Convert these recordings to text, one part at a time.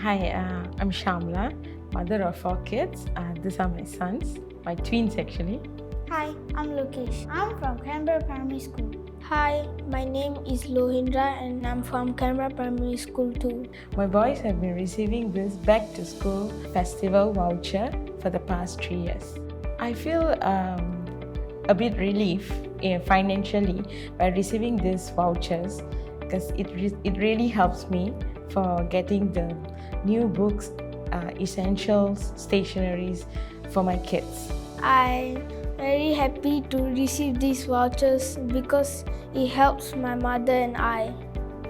Hi, I'm Shamla, mother of 4 kids. These are my sons, my twins actually. Hi, I'm Lokesh. I'm from Canberra Primary School. Hi, my name is Lohendra and I'm from Canberra Primary School too. My boys have been receiving this back to school festival voucher for the past 3 years. I feel a bit relief financially by receiving these vouchers because it really helps me for getting the new books, essentials, stationeries for my kids. I'm very happy to receive these vouchers because it helps my mother and I.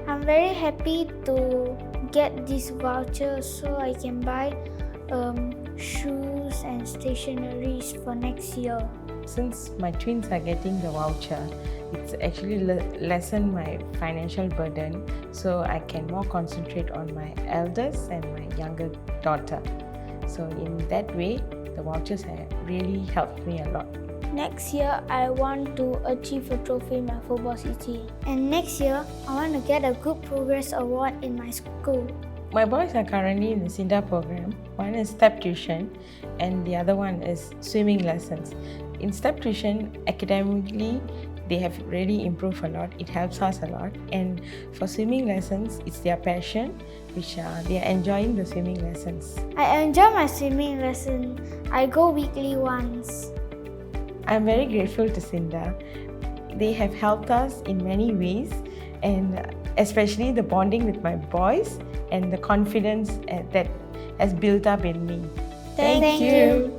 I'm very happy to get these vouchers so I can buy shoes and stationeries for next year. Since my twins are getting the voucher, it's actually lessened my financial burden, so I can more concentrate on my eldest and my younger daughter. So in that way, the vouchers have really helped me a lot. Next year, I want to achieve a trophy in my football city. And next year, I want to get a good progress award in my school. My boys are currently in the SINDA program. One is step tuition and the other one is swimming lessons. In step tuition, academically, they have really improved a lot. It helps us a lot. And for swimming lessons, it's their passion, which they are enjoying the swimming lessons. I enjoy my swimming lesson. I go weekly once. I'm very grateful to SINDA. They have helped us in many ways, and especially the bonding with my boys and the confidence that has built up in me. Thank you.